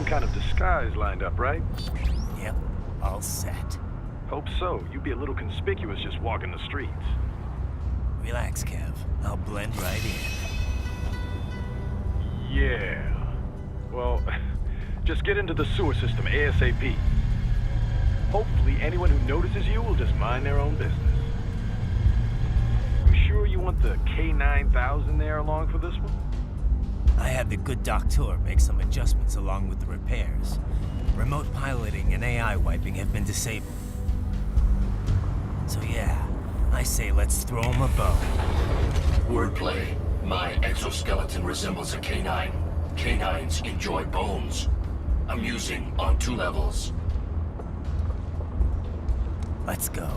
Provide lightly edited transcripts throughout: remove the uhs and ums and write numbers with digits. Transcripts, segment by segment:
kind of disguise lined up, right? Yep, all set. Hope so. You'd be a little conspicuous just walking the streets. Relax, Kev. I'll blend right in. Yeah. Well, just get into the sewer system ASAP. Hopefully anyone who notices you will just mind their own business. You sure you want the K9000 there along for this one? I had the good doctor make some adjustments along with the repairs. Remote piloting and AI wiping have been disabled. So yeah, I say let's throw him a bone. Wordplay. My exoskeleton resembles a canine. Canines enjoy bones. Amusing on 2 levels. Let's go.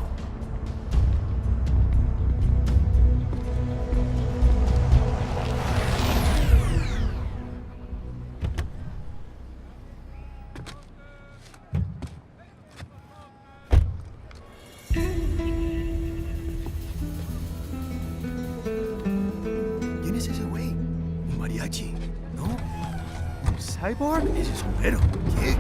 ¿Quién es ese güey? ¿Un mariachi? ¿No? ¿Un cyborg? Ese sombrero. ¿Qué?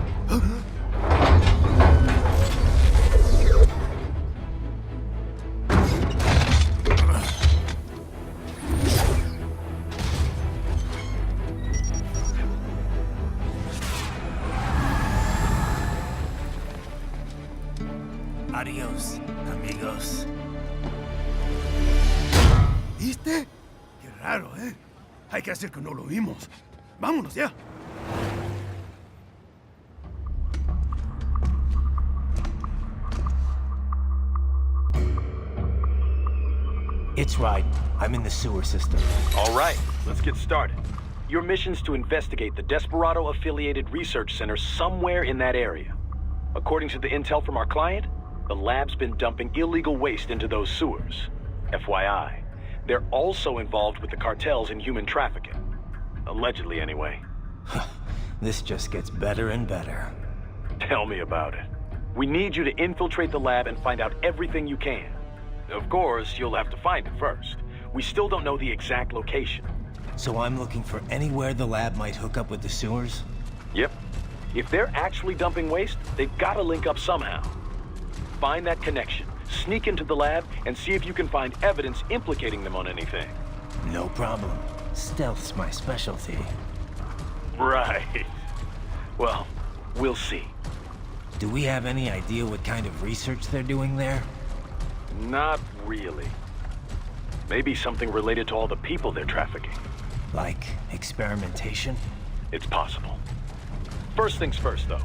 Adiós, amigos. ¿Viste? Qué raro, ¿eh? Hay que hacer que no lo vimos. Vámonos ya. It's right. I'm in the sewer system. All right, let's get started. Your mission's to investigate the Desperado-affiliated research center somewhere in that area. According to the intel from our client, the lab's been dumping illegal waste into those sewers. FYI, they're also involved with the cartels in human trafficking. Allegedly, anyway. This just gets better and better. Tell me about it. We need you to infiltrate the lab and find out everything you can. Of course, you'll have to find it first. We still don't know the exact location. So I'm looking for anywhere the lab might hook up with the sewers? Yep. If they're actually dumping waste, they've got to link up somehow. Find that connection, sneak into the lab, and see if you can find evidence implicating them on anything. No problem. Stealth's my specialty. Right. Well, we'll see. Do we have any idea what kind of research they're doing there? Not really. Maybe something related to all the people they're trafficking. Like experimentation? It's possible. First things first, though.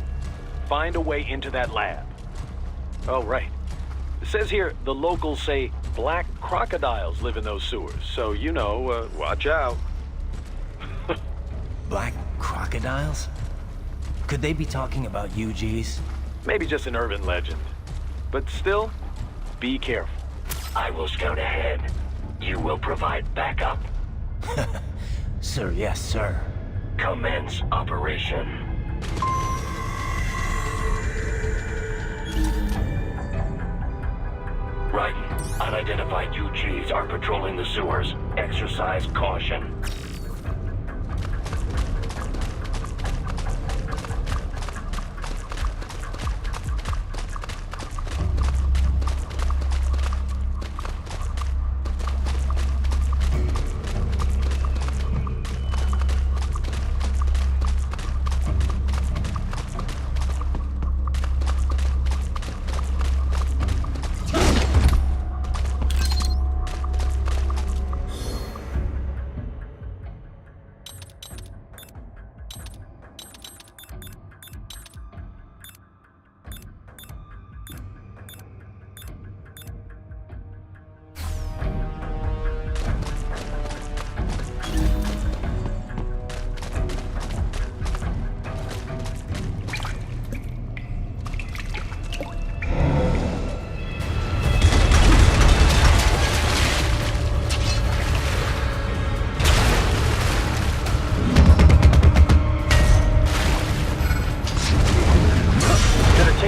Find a way into that lab. Oh, right. It says here the locals say black crocodiles live in those sewers, so you know, watch out. Black crocodiles? Could they be talking about UGs? Maybe just an urban legend. But still, be careful. I will scout ahead. You will provide backup. Sir, yes, sir. Commence operation. Right. Unidentified UGs are patrolling the sewers. Exercise caution.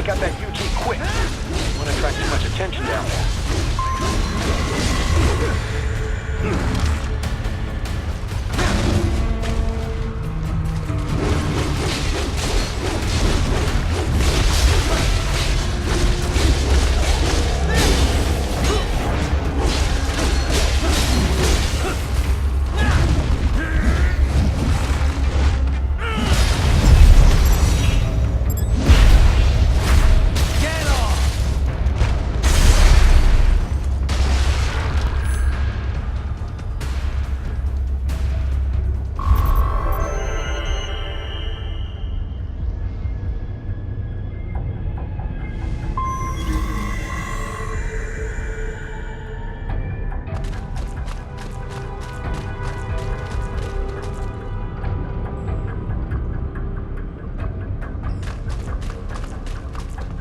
Got that UG quick. You want to attract too much attention down there.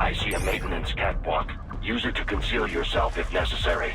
I see a maintenance catwalk. Use it to conceal yourself if necessary.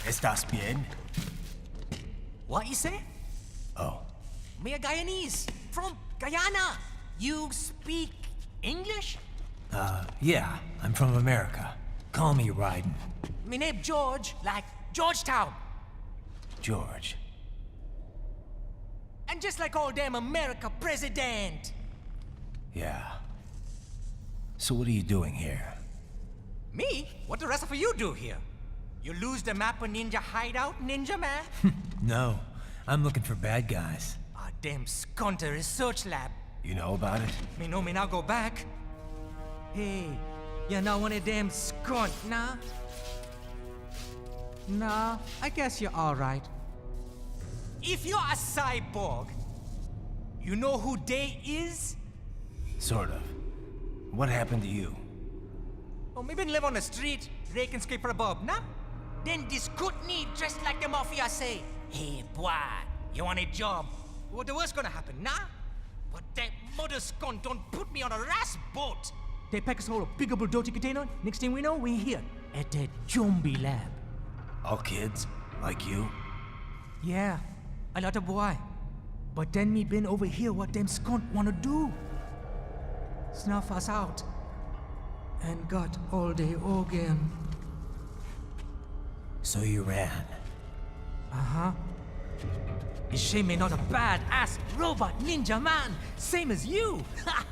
¿Estás bien? What you say? Oh, Me a Guyanese from Guyana. You speak English? yeah, I'm from America. Call me Ryden. Me name George, like Georgetown. George. And just like all damn America president. Yeah. So what are you doing here? Me? What the rest of you do here? You lose the map of Ninja hideout, Ninja man? No, I'm looking for bad guys. Ah, damn Skunter research lab. You know about it? Me know me now go back. Hey, you're not one of them skunt, nah? Nah, I guess you're alright. If you're a cyborg, you know who they is? Sort of. What happened to you? Oh, me been live on the street, rake and scrape for a bob, nah? Then this good need dressed like the mafia say, hey boy, you want a job? What the worst gonna happen, nah? But that mother skunt don't put me on a ras boat. They pack us all a big old dirty container. Next thing we know, we're here at that zombie lab. All kids? Like you? Yeah, a lot of boy. But then me been over here what them skunt wanna do. Snuff us out. And got all the organ. So you ran. Uh-huh. Is she me not a bad-ass robot ninja man, same as you? Ha!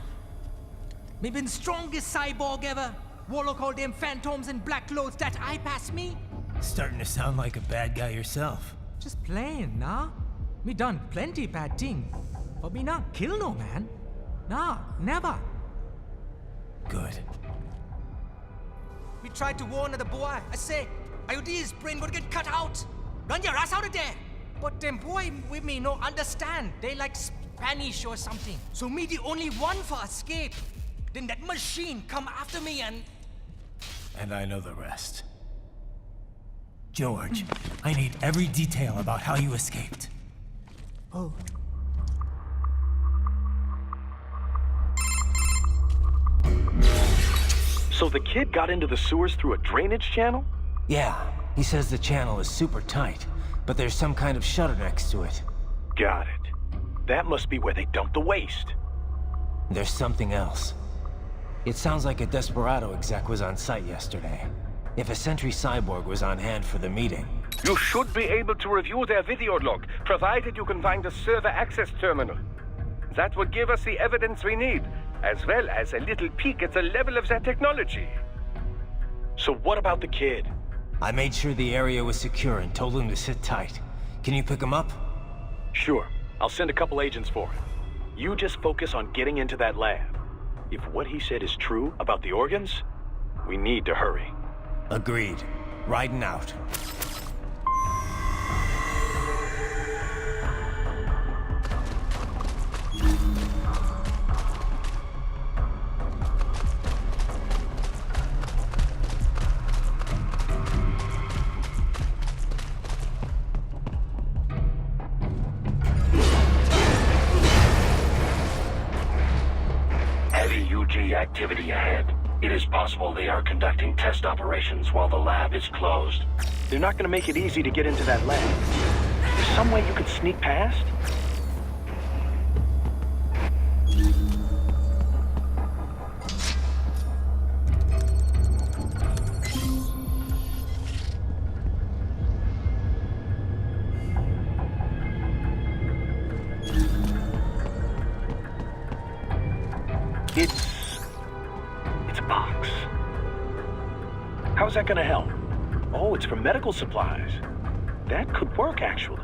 Me been strongest cyborg ever. Warlock all them phantoms in black clothes that eye pass me. Starting to sound like a bad guy yourself. Just plain, nah? Me done plenty bad thing. But me not kill no man. Nah, never. Good. Me tried to warn the boy. I say, IOD's brain would get cut out. Run your ass out of there. But them boy with me no understand. They like Spanish or something. So me the only one for escape. Then that machine come after me and... And I know the rest. George, I need every detail about how you escaped. Oh. So the kid got into the sewers through a drainage channel? Yeah, he says the channel is super tight, but there's some kind of shutter next to it. Got it. That must be where they dumped the waste. There's something else. It sounds like a Desperado exec was on site yesterday. If a Sentry cyborg was on hand for the meeting. You should be able to review their video log, provided you can find a server access terminal. That would give us the evidence we need, as well as a little peek at the level of their technology. So what about the kid? I made sure the area was secure and told him to sit tight. Can you pick him up? Sure. I'll send a couple agents for him. You just focus on getting into that lab. If what he said is true about the organs, we need to hurry. Agreed. Riding out. Heavy UG activity ahead. It is possible they are conducting test operations while the lab is closed. They're not gonna make it easy to get into that lab. There's some way you could sneak past? It's a box. How's that gonna help? Oh, it's for medical supplies. That could work, actually.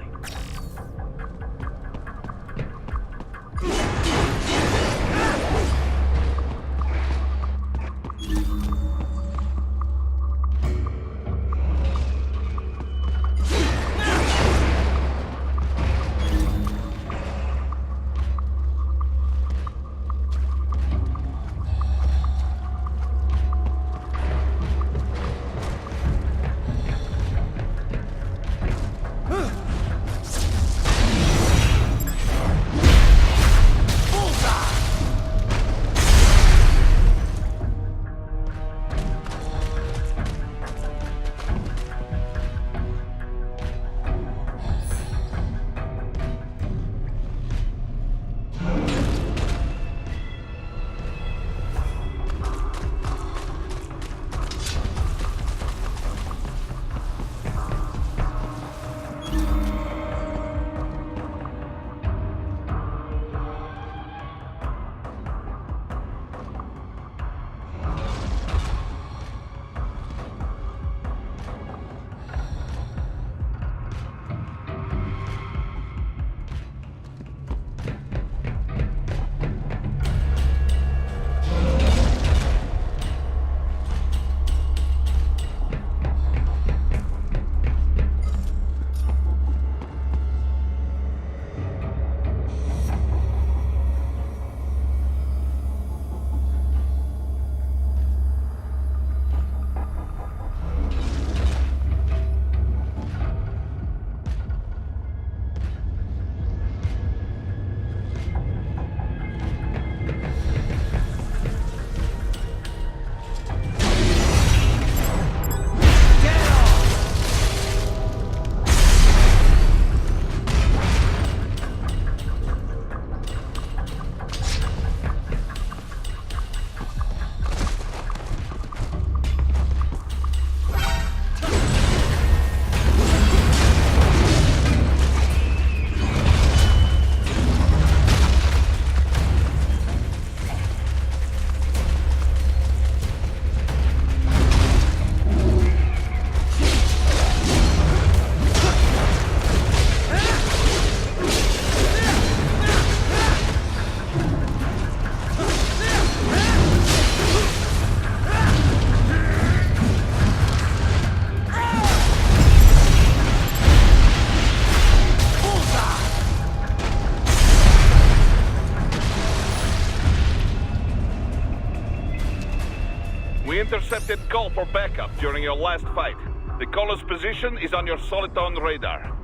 intercepted call for backup during your last fight. The caller's position is on your Soliton radar.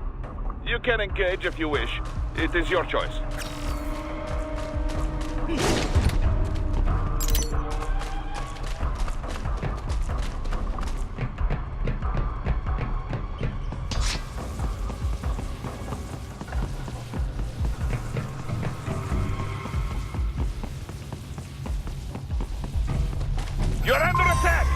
You can engage if you wish. It is your choice. You're under attack!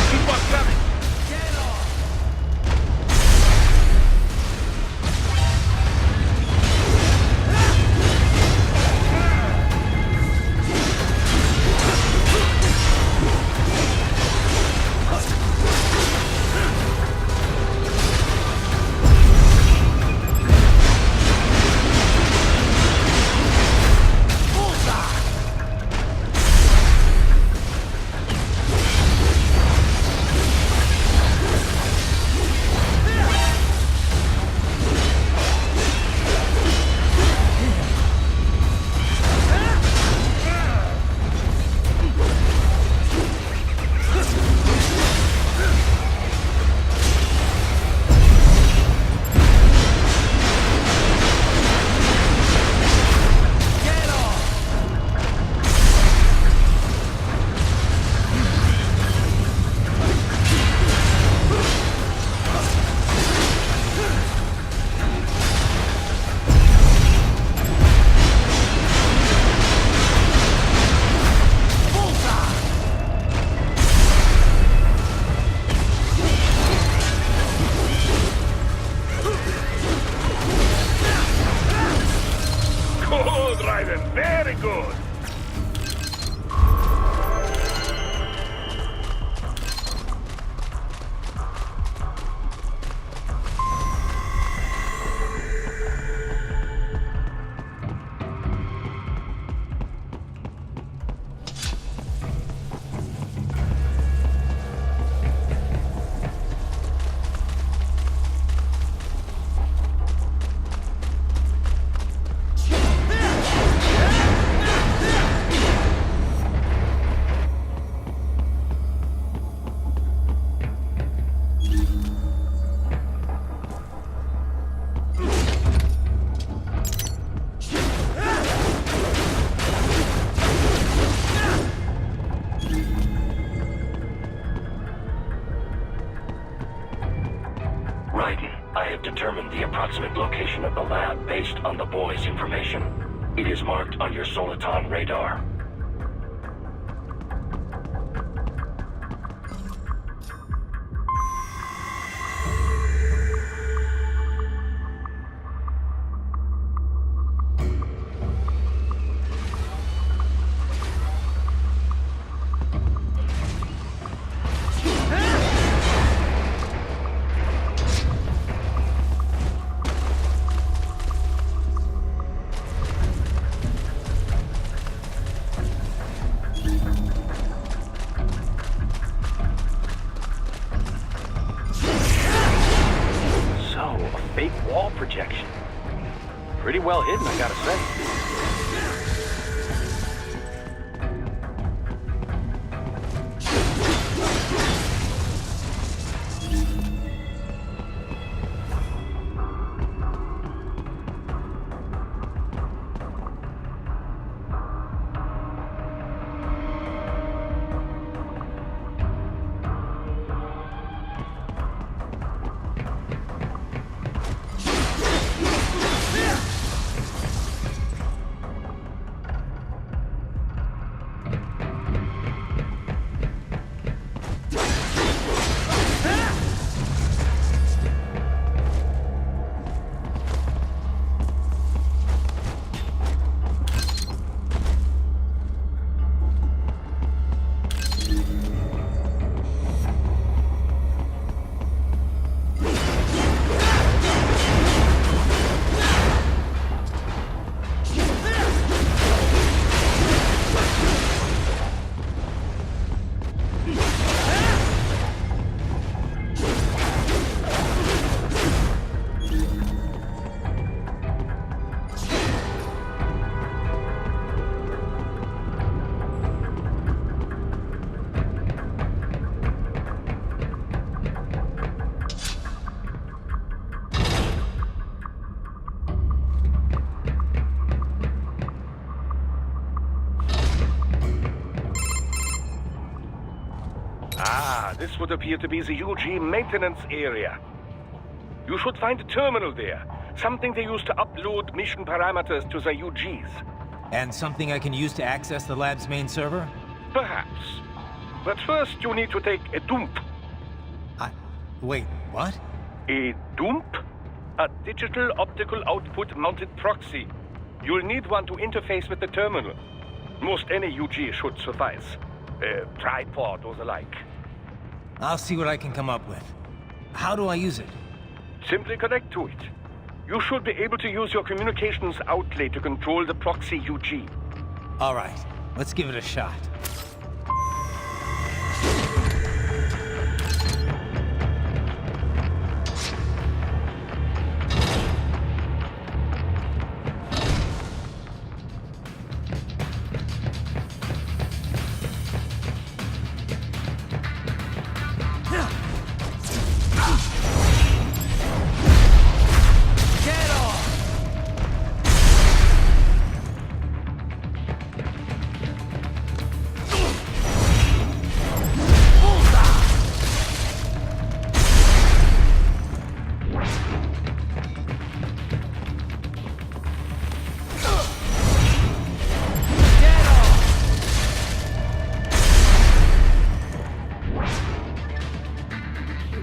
Keep on coming! Good, Raiden. Very good. Raiden, I have determined the approximate location of the lab based on the boy's information. It is marked on your Soliton radar. Fake wall projection. Pretty well hidden, I gotta say. this would appear to be the UG maintenance area. You should find a terminal there. Something they use to upload mission parameters to the UGs. And something I can use to access the lab's main server? Perhaps. But first you need to take a dump. Wait, what? A dump? A digital optical output mounted proxy. You'll need one to interface with the terminal. Most any UG should suffice. A tripod or the like. I'll see what I can come up with. How do I use it? Simply connect to it. You should be able to use your communications outlay to control the proxy UG. All right, let's give it a shot.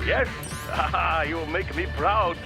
Yes? You make me proud.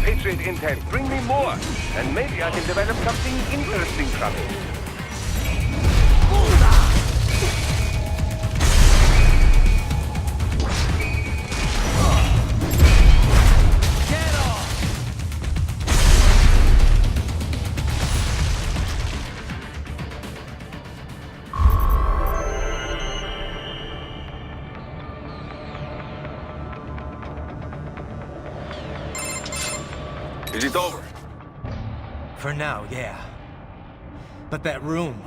Patriot intel. Bring me more, and maybe I can develop something interesting from it. Is it over? For now, yeah. But that room,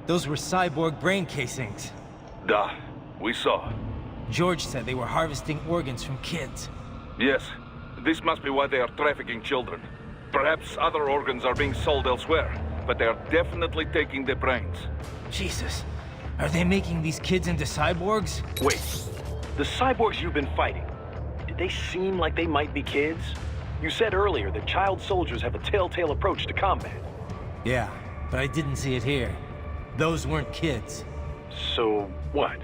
those were cyborg brain casings. Duh, we saw. George said they were harvesting organs from kids. Yes, this must be why they are trafficking children. Perhaps other organs are being sold elsewhere, but they are definitely taking the brains. Jesus, are they making these kids into cyborgs? Wait, the cyborgs you've been fighting, did they seem like they might be kids? You said earlier that child soldiers have a telltale approach to combat. Yeah, but I didn't see it here. Those weren't kids. So, what?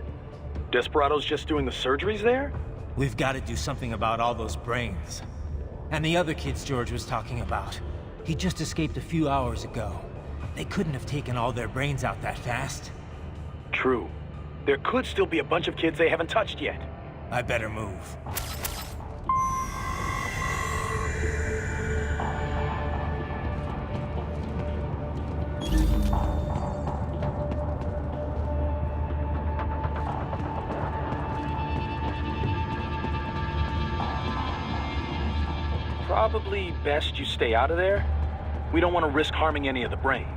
Desperado's just doing the surgeries there? We've got to do something about all those brains. And the other kids George was talking about. He just escaped a few hours ago. They couldn't have taken all their brains out that fast. True. There could still be a bunch of kids they haven't touched yet. I better move. Probably best you stay out of there. We don't want to risk harming any of the brains.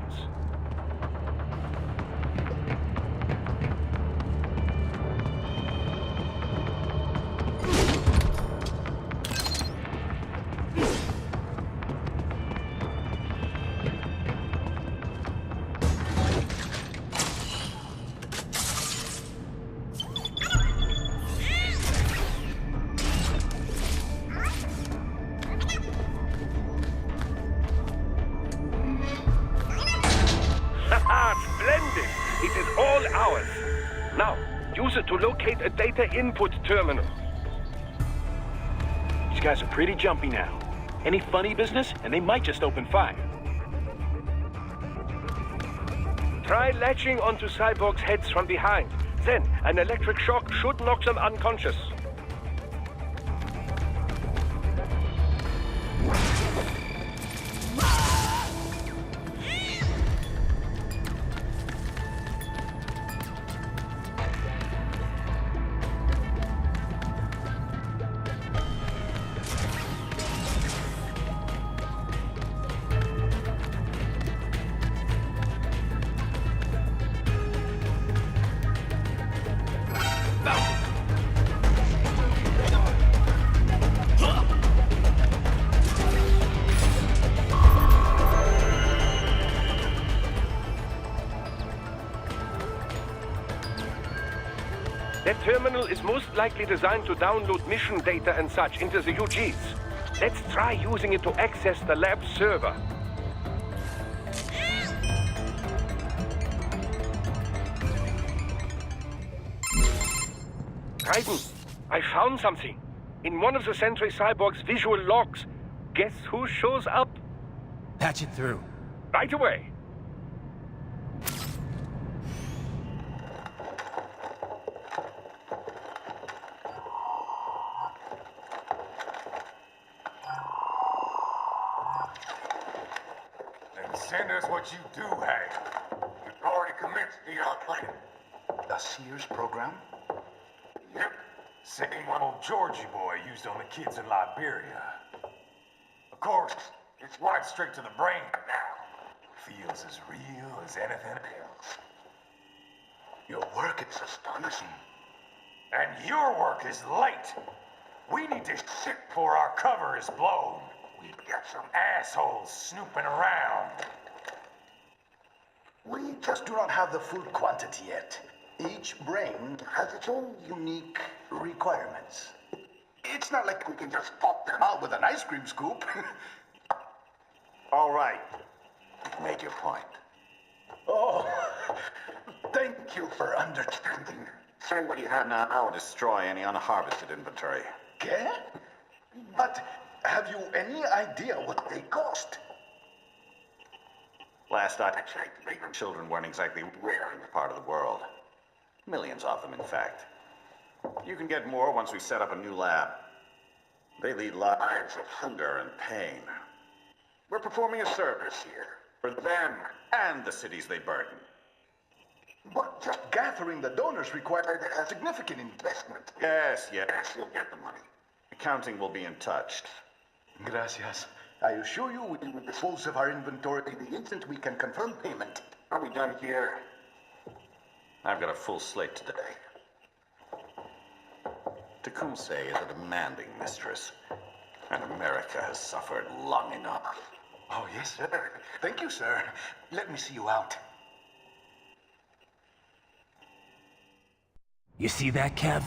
ours. Now, use it to locate a data input terminal. These guys are pretty jumpy now. Any funny business, and they might just open fire. Try latching onto Cyborg's heads from behind. Then, an electric shock should knock them unconscious. That terminal is most likely designed to download mission data and such into the UGs. Let's try using it to access the lab server. Raiden, I found something. In one of the Sentry Cyborg's visual logs. Guess who shows up? Patch it through. Right away. Send us what you do have. We've already commenced the plan. The Sears program? Yep. Same one old Georgie boy used on the kids in Liberia. Of course, it's right straight to the brain now. Feels as real as anything else. Your work is astonishing. And your work is late. We need to shit before our cover is blown. We've got some assholes snooping around. We just do not have the full quantity yet. Each brain has its own unique requirements. It's not like we can just pop them out with an ice cream scoop. All right. Make your point. Oh, thank you for understanding. Send what you have now. I'll destroy any unharvested inventory. Okay? But have you any idea what they cost? Last I checked, children weren't exactly rare in the part of the world. Millions of them, in fact. You can get more once we set up a new lab. They lead lives of hunger and pain. We're performing a service here for them and the cities they burden. But just gathering the donors required a significant investment. Yes, you'll get the money. Accounting will be in touch. Gracias. I assure you we will dispose of our inventory the instant we can confirm payment. Are we done here? I've got a full slate today. Tecumseh is a demanding mistress, and America has suffered long enough. Oh, yes, sir. Thank you, sir. Let me see you out. You see that, Kev?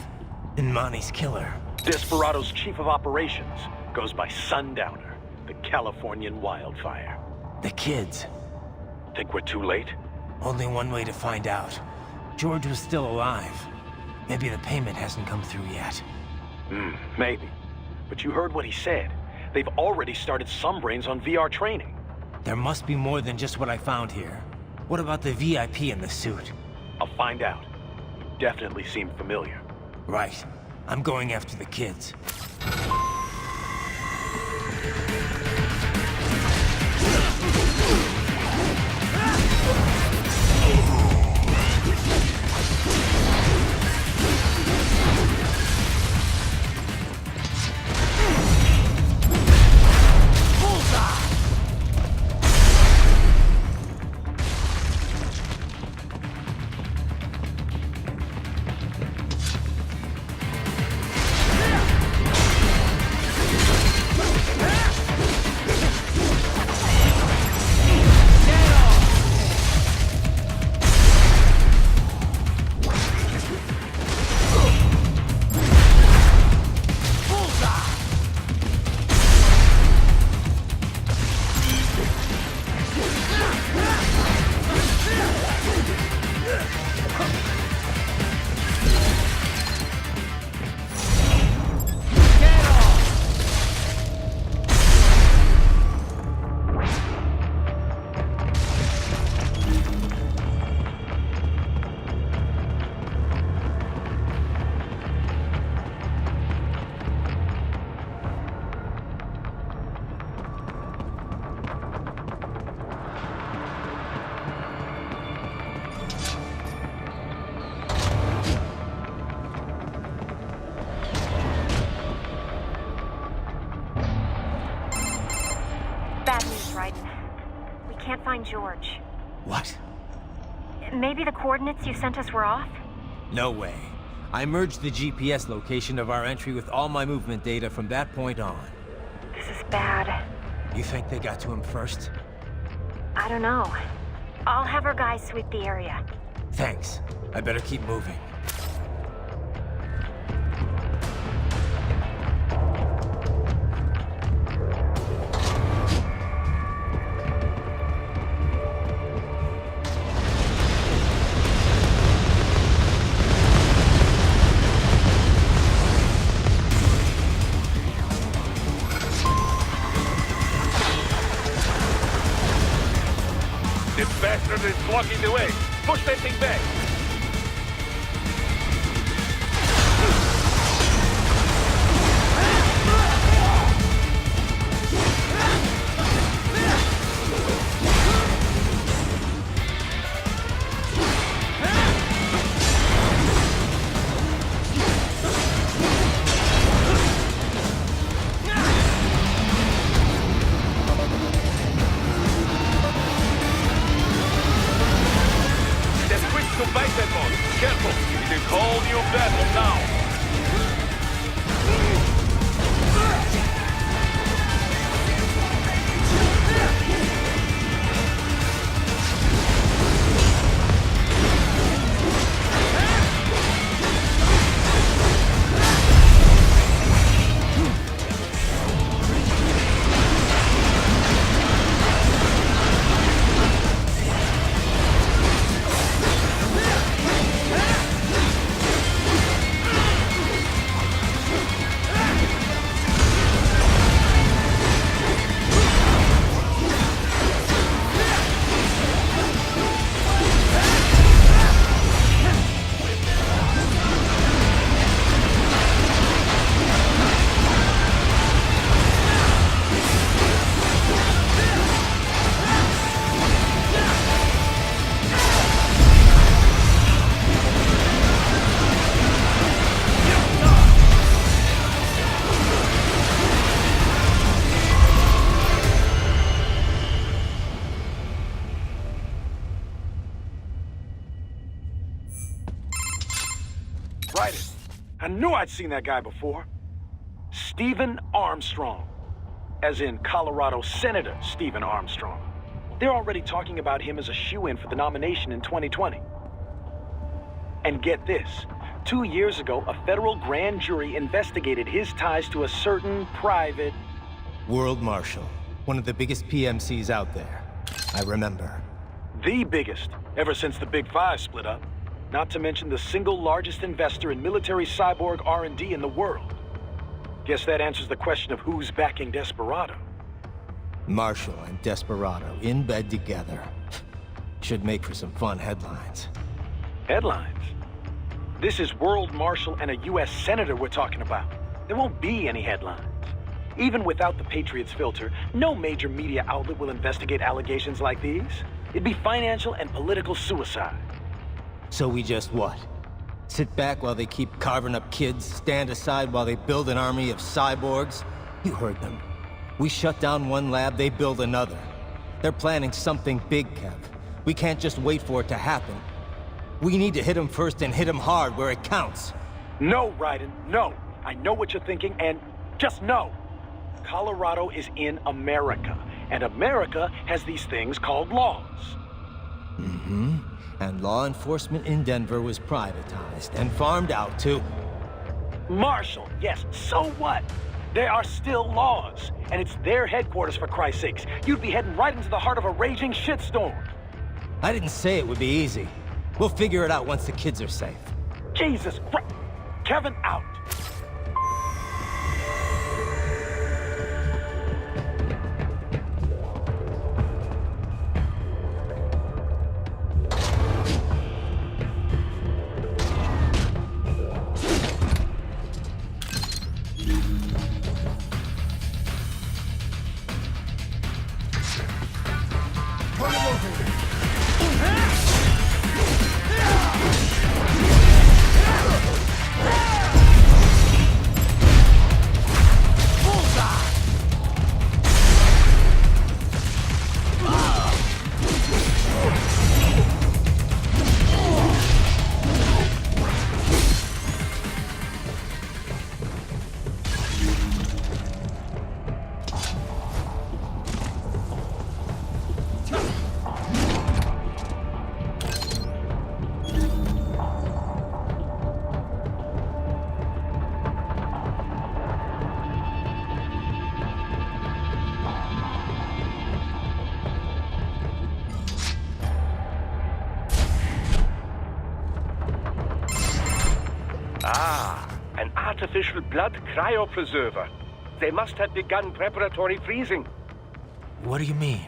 Inmani's killer. Desperado's chief of operations goes by Sundowner, the Californian wildfire. The kids. Think we're too late? Only one way to find out. George was still alive. Maybe the payment hasn't come through yet. Maybe. But you heard what he said. They've already started some brains on VR training. There must be more than just what I found here. What about the VIP in the suit? I'll find out. You definitely seem familiar. Right. I'm going after the kids. Raiden. We can't find George. What? Maybe the coordinates you sent us were off? No way. I merged the GPS location of our entry with all my movement data from that point on. This is bad. You think they got to him first? I don't know. I'll have our guys sweep the area. Thanks. I better keep moving. This bastard is blocking the way. Push that thing back. Careful! It is all new battle now! Right. I knew I'd seen that guy before. Stephen Armstrong. As in Colorado Senator Stephen Armstrong. They're already talking about him as a shoo-in for the nomination in 2020. And get this. 2 years ago, a federal grand jury investigated his ties to a certain private... World Marshal. One of the biggest PMCs out there. I remember. The biggest, ever since the Big Five split up. Not to mention the single largest investor in military cyborg R&D in the world. Guess that answers the question of who's backing Desperado. Marshall and Desperado in bed together. Should make for some fun headlines. Headlines? This is World Marshal and a U.S. Senator we're talking about. There won't be any headlines. Even without the Patriots filter, no major media outlet will investigate allegations like these. It'd be financial and political suicide. So we just what? Sit back while they keep carving up kids, stand aside while they build an army of cyborgs? You heard them. We shut down one lab, they build another. They're planning something big, Kev. We can't just wait for it to happen. We need to hit them first and hit them hard where it counts. No, Raiden, no. I know what you're thinking, and just no. Colorado is in America, and America has these things called laws. Mm-hmm. And law enforcement in Denver was privatized and farmed out to... Marshall, yes, so what? There are still laws, and it's their headquarters for Christ's sakes. You'd be heading right into the heart of a raging shitstorm. I didn't say it would be easy. We'll figure it out once the kids are safe. Jesus Christ! Kevin, out! artificial blood cryopreserver. They must have begun preparatory freezing. What do you mean?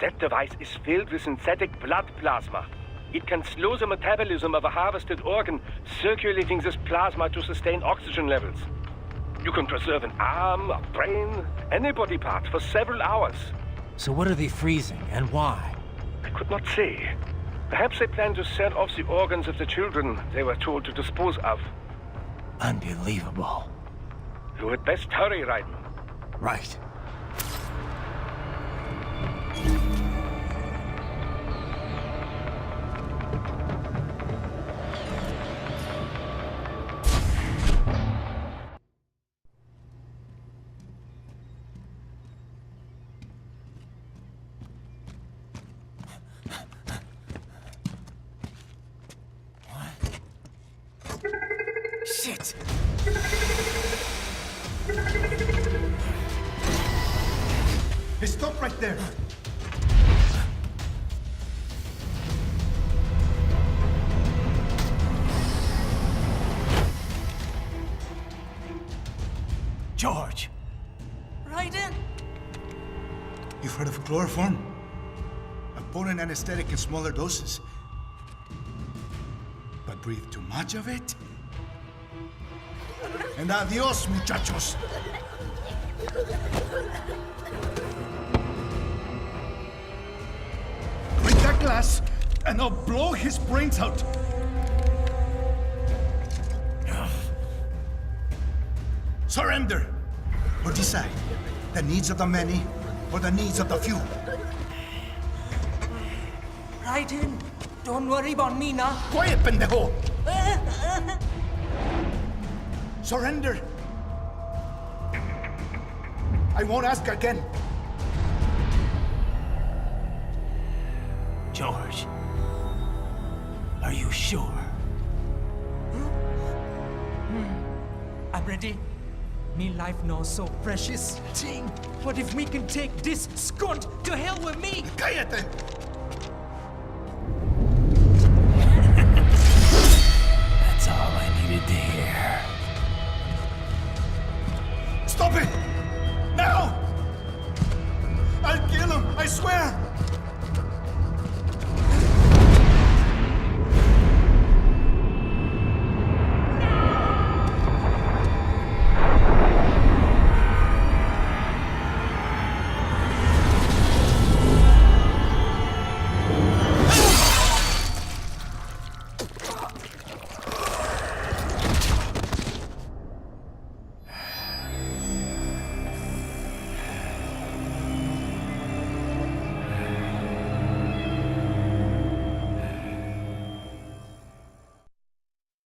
That device is filled with synthetic blood plasma. It can slow the metabolism of a harvested organ, circulating this plasma to sustain oxygen levels. You can preserve an arm, a brain, any body part for several hours. So what are they freezing, and why? I could not say. Perhaps they plan to sell off the organs of the children they were told to dispose of. Unbelievable. You had best hurry, Raiden. Right. Shit! Hey, stop right there! George! Raiden! You've heard of chloroform? A potent anesthetic in smaller doses. But breathe too much of it? And adios, muchachos! Break that glass, and I'll blow his brains out! Surrender! Or decide, the needs of the many, or the needs of the few. Raiden, don't worry about me now. Quiet, pendejo! Surrender! I won't ask again. George, are you sure? I'm ready. Me life now so precious. Ting, what if we can take this skunt to hell with me? Cállate! That's all I needed to hear.